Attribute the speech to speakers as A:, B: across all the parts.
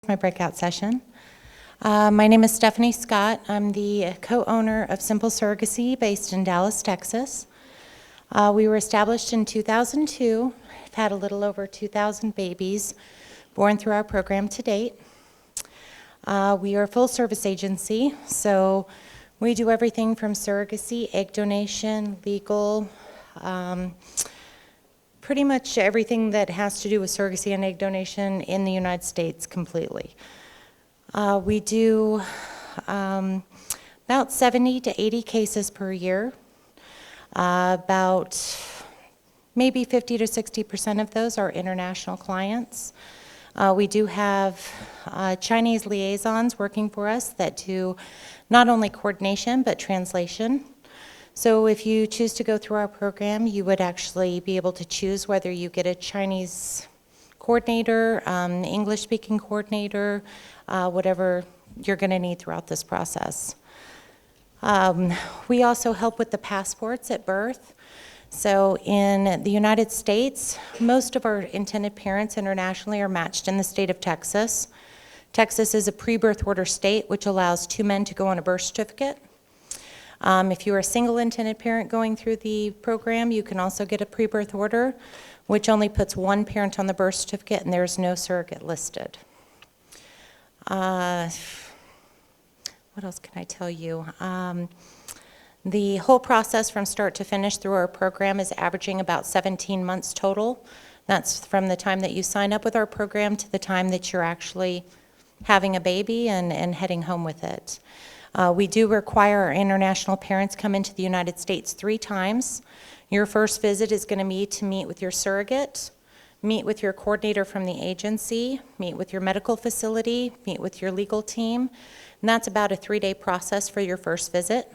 A: My breakout session. My name is Stephanie Scott. I'm the co-owner of Simple Surrogacy based in Dallas, Texas. We were established in 2002. We've had a little over 2,000 babies born through our program to date. We are a full service agency, so we do everything from surrogacy, egg donation, legal, pretty much everything that has to do with surrogacy and egg donation in the United States completely. We do about 70 to 80 cases per year. About maybe 50 to 60% of those are international clients. We do have Chinese liaisons working for us that do not only coordination but translation. So if you choose to go through our program, you would actually be able to choose whether you get a Chinese coordinator, English-speaking coordinator, whatever you're going to need throughout this process. We also help with the passports at birth. So in the United States, most of our intended parents internationally are matched in the state of Texas. Texas is a pre-birth order state, which allows 2 men to go on a birth certificate. If you're a single intended parent going through the program, you can also get a pre-birth order, which only puts 1 parent on the birth certificate, and there's no surrogate listed. What else can I tell you? The whole process from start to finish through our program is averaging about 17 months total. That's from the time that you sign up with our program to the time that you're actually having a baby and heading home with it. We do require our international parents come into the United States 3 times. Your first visit is going to be to meet with your surrogate, meet with your coordinator from the agency, meet with your medical facility, meet with your legal team, and that's about a 3-day process for your first visit.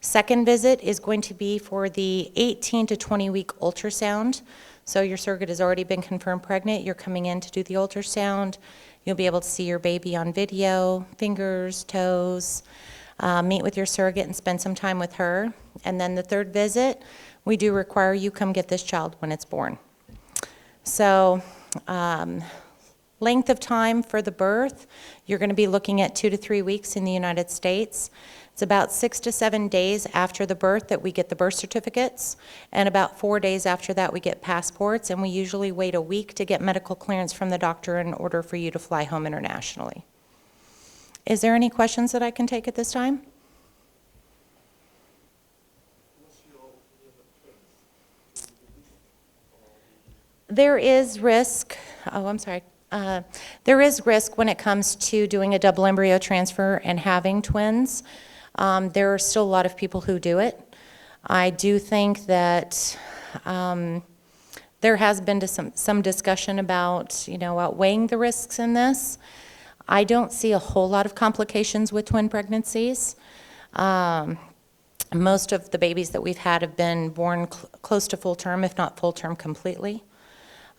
A: Second visit is going to be for the 18 to 20-week ultrasound. So your surrogate has already been confirmed pregnant. You're coming in to do the ultrasound. You'll be able to see your baby on video, fingers, toes, meet with your surrogate and spend some time with her. And then the third visit, we do require you come get this child when it's born. So length of time for the birth, you're going to be looking at 2 to 3 weeks in the United States. It's about 6 to 7 days after the birth that we get the birth certificates, and about 4 days after that we get passports, and we usually wait a week to get medical clearance from the doctor in order for you to fly home internationally. Is there any questions that I can take at this time? There is risk. There is risk when it comes to doing a double embryo transfer and having twins. There are still a lot of people who do it. I do think that there has been some discussion about, outweighing the risks in this. I don't see a whole lot of complications with twin pregnancies. Most of the babies that we've had have been born close to full term, if not full term completely.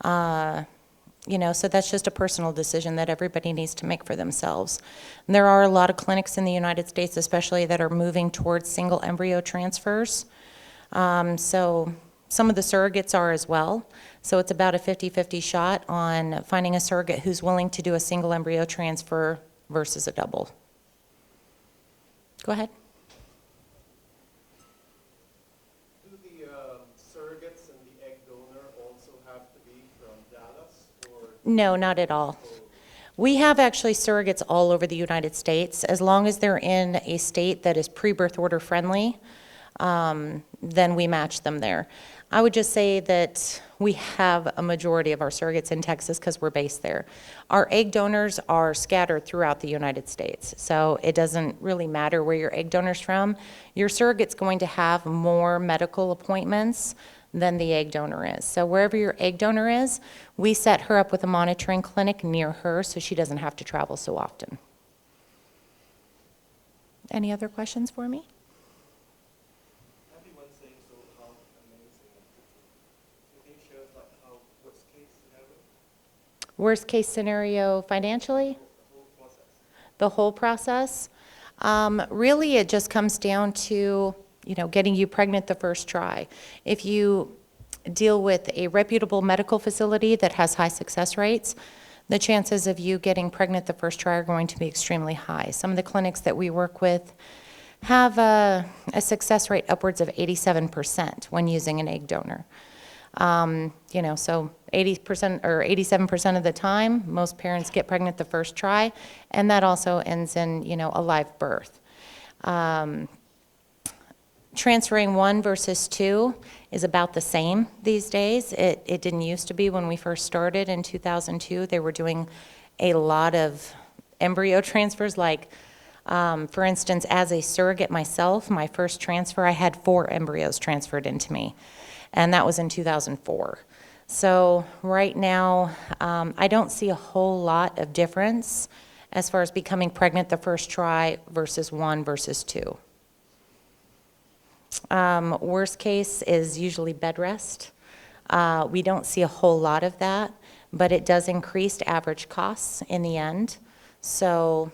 A: So that's just a personal decision that everybody needs to make for themselves. And there are a lot of clinics in the United States, especially, that are moving towards single embryo transfers. So some of the surrogates are as well. So it's about a 50-50 shot on finding a surrogate who's willing to do a single embryo transfer versus a double. Go ahead. No, not at all. We have actually surrogates all over the United States. As long as they're in a state that is pre-birth order friendly, then we match them there. I would just say that we have a majority of our surrogates in Texas because we're based there. Our egg donors are scattered throughout the United States, so it doesn't really matter where your egg donor's from. Your surrogate's going to have more medical appointments than the egg donor is. So wherever your egg donor is, we set her up with a monitoring clinic near her so she doesn't have to travel so often. Any other questions for me?
B: Everyone's saying so how amazing. So can you share how worst case scenario?
A: Worst case scenario financially? The whole process? Really, it just comes down to getting you pregnant the first try. If you deal with a reputable medical facility that has high success rates, the chances of you getting pregnant the first try are going to be extremely high. Some of the clinics that we work with have a success rate upwards of 87% when using an egg donor. So 80% or 87% of the time, most parents get pregnant the first try, and that also ends in, a live birth. Transferring 1 versus 2 is about the same these days. It didn't used to be when we first started in 2002. They were doing a lot of embryo transfers, like, for instance, as a surrogate myself, my first transfer, I had 4 embryos transferred into me, and that was in 2004. So right now, I don't see a whole lot of difference as far as becoming pregnant the first try versus 1 versus 2. Worst case is usually bed rest. We don't see a whole lot of that, but it does increase average costs in the end. So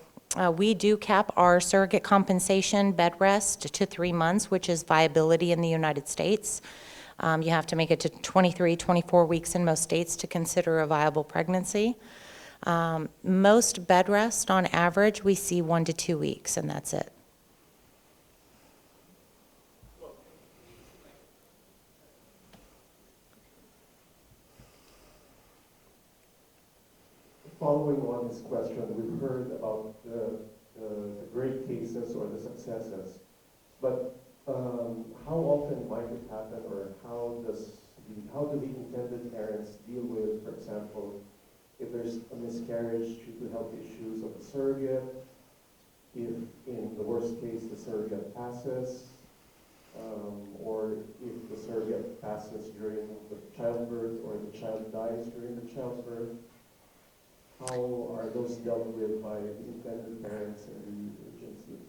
A: we do cap our surrogate compensation bed rest to 3 months, which is viability in the United States. You have to make it to 23, 24 weeks in most states to consider a viable pregnancy. Most bed rest, on average, we see 1 to 2 weeks, and that's it.
B: Following on this question, we've heard about the great cases or the successes, but how often might it happen, or how do the intended parents deal with, for example, if there's a miscarriage due to health issues of the surrogate, if in the worst case the surrogate passes, or if the surrogate passes during the childbirth or the child dies during the childbirth? How are those dealt with by the intended parents and the agency?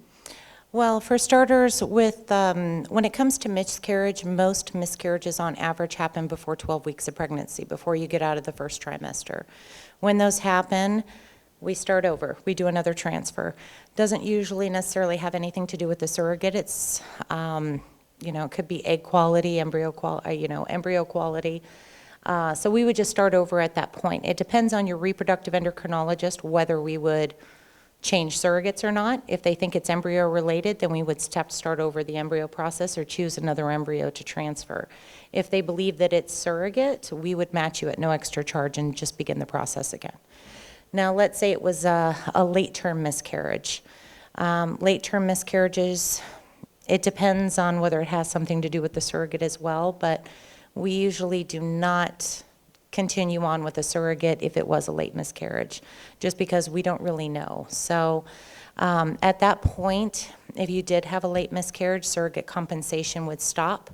A: Well, for starters, when it comes to miscarriage, most miscarriages on average happen before 12 weeks of pregnancy, before you get out of the first trimester. When those happen, we start over. We do another transfer. Doesn't usually necessarily have anything to do with the surrogate. It's, it could be egg quality, embryo quality. So we would just start over at that point. It depends on your reproductive endocrinologist whether we would change surrogates or not. If they think it's embryo related, then we would start over the embryo process or choose another embryo to transfer. If they believe that it's surrogate, we would match you at no extra charge and just begin the process again. Now, let's say it was a late-term miscarriage. Late-term miscarriages, it depends on whether it has something to do with the surrogate as well, but we usually do not continue on with a surrogate if it was a late miscarriage, just because we don't really know. So at that point, if you did have a late miscarriage, surrogate compensation would stop.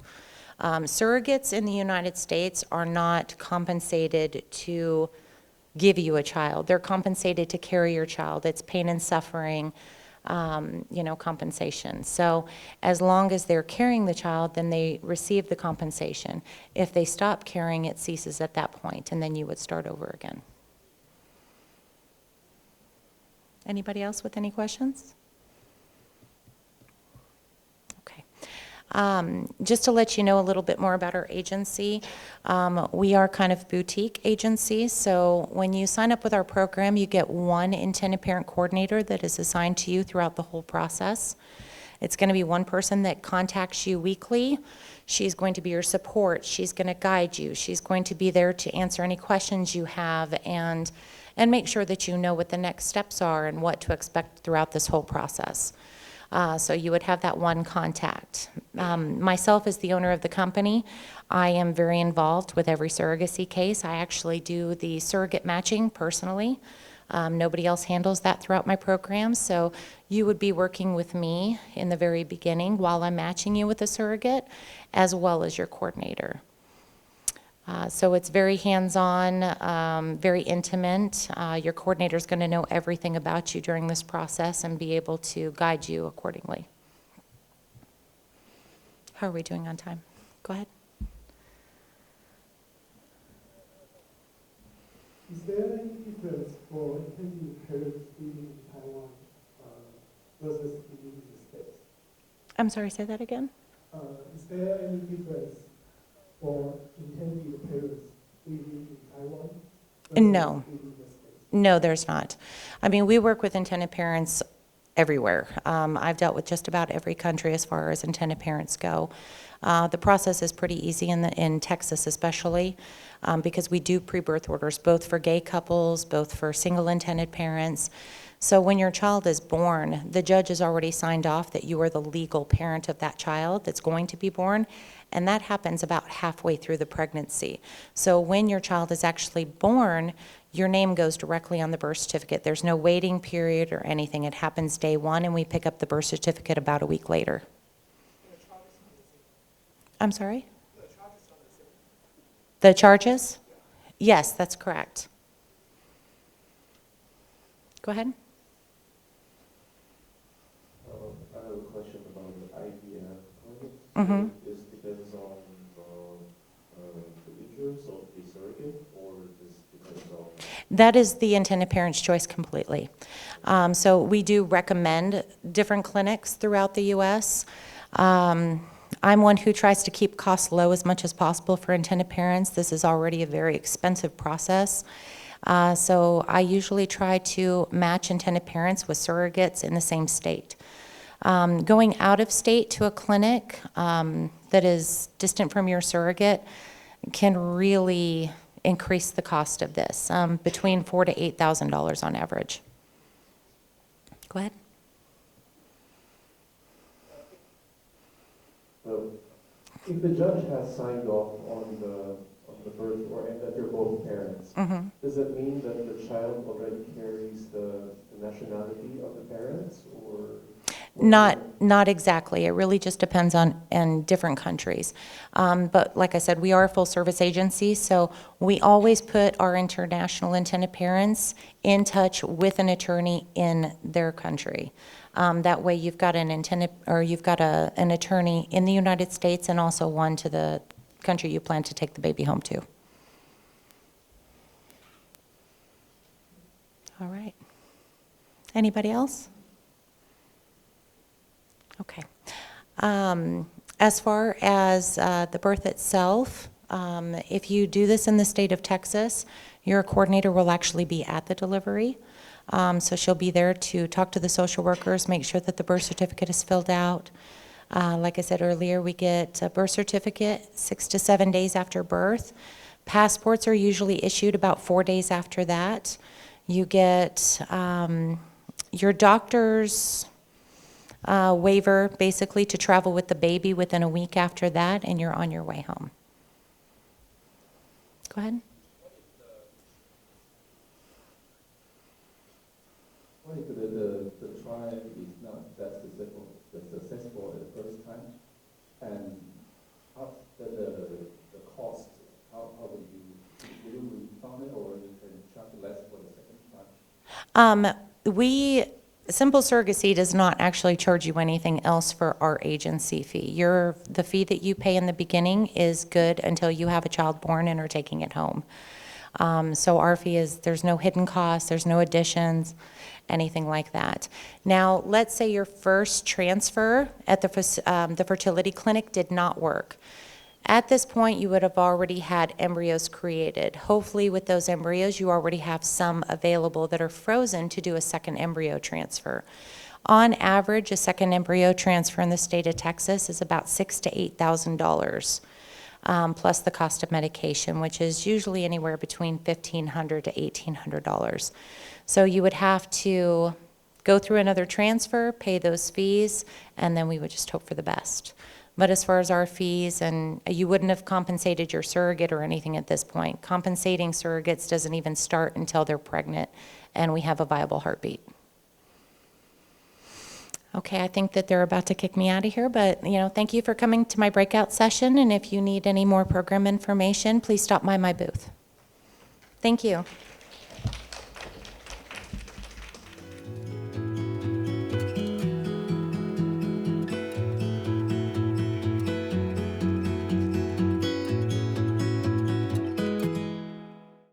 A: Surrogates in the United States are not compensated to give you a child. They're compensated to carry your child. It's pain and suffering, compensation. So as long as they're carrying the child, then they receive the compensation. If they stop carrying, it ceases at that point, and then you would start over again. Anybody else with any questions? Okay. Just to let you know a little bit more about our agency, we are kind of boutique agency. So when you sign up with our program, you get one intended parent coordinator that is assigned to you throughout the whole process. It's going to be one person that contacts you weekly. She's going to be your support. She's going to guide you. She's going to be there to answer any questions you have and make sure that you know what the next steps are and what to expect throughout this whole process. So you would have that one contact. Myself, as the owner of the company, I am very involved with every surrogacy case. I actually do the surrogate matching personally. Nobody else handles that throughout my program. So you would be working with me in the very beginning while I'm matching you with a surrogate, as well as your coordinator. So it's very hands-on, very intimate. Your coordinator is going to know everything about you during this process and be able to guide you accordingly. How are we doing on time? Go ahead.
C: Is there any difference for intended parents living in Taiwan versus living in the States?
A: I'm sorry, say that again?
C: Is there any difference for intended parents living in Taiwan versus
A: No.
C: living in the States?
A: No, there's not. I mean, we work with intended parents everywhere. I've dealt with just about every country as far as intended parents go. The process is pretty easy in Texas especially, because we do pre-birth orders, both for gay couples, both for single intended parents. So when your child is born, the judge has already signed off that you are the legal parent of that child that's going to be born, and that happens about halfway through the pregnancy. So when your child is actually born, your name goes directly on the birth certificate. There's no waiting period or anything. It happens day one, and we pick up the birth certificate about a week later. I'm sorry? The charges? Yes, that's correct. Go ahead.
B: I have a question about the IVF clinics.
A: Mm-hmm.
B: Is depends on the insurance of the surrogate, or this depends on?
A: That is the intended parent's choice completely. So we do recommend different clinics throughout the U.S. I'm one who tries to keep costs low as much as possible for intended parents. This is already a very expensive process. So I usually try to match intended parents with surrogates in the same state. Going out of state to a clinic that is distant from your surrogate can really increase the cost of this, between $4,000 to $8,000 on average. Go ahead.
B: If the judge has signed off on the birth or and that you're both parents, does that mean that the child already carries the nationality of the parents, or?
A: Not exactly. It really just depends on in different countries. But like I said, we are a full service agency, so we always put our international intended parents in touch with an attorney in their country. That way you've got an attorney in the United States and also one to the country you plan to take the baby home to. All right. Anybody else? Okay. As far as the birth itself, if you do this in the state of Texas, your coordinator will actually be at the delivery. So she'll be there to talk to the social workers, make sure that the birth certificate is filled out. Like I said earlier, we get a birth certificate 6 to 7 days after birth. Passports are usually issued about 4 days after that. You get your doctor's waiver basically to travel with the baby within a week after that, and you're on your way home. Go ahead.
D: What if the trial is not that successful at the first time, and how the cost, how will you refund it, or you can charge less for the second time?
A: Simple Surrogacy does not actually charge you anything else for our agency fee. The fee that you pay in the beginning is good until you have a child born and are taking it home. So our fee is, there's no hidden costs, there's no additions, anything like that. Now, let's say your first transfer at the fertility clinic did not work. At this point, you would have already had embryos created. Hopefully with those embryos, you already have some available that are frozen to do a second embryo transfer. On average, a second embryo transfer in the state of Texas is about $6,000 to $8,000, plus the cost of medication, which is usually anywhere between $1,500 to $1,800. So you would have to go through another transfer, pay those fees, and then we would just hope for the best. But as far as our fees, and you wouldn't have compensated your surrogate or anything at this point. Compensating surrogates doesn't even start until they're pregnant and we have a viable heartbeat. Okay, I think that they're about to kick me out of here, but thank you for coming to my breakout session, and if you need any more program information, please stop by my booth. Thank you.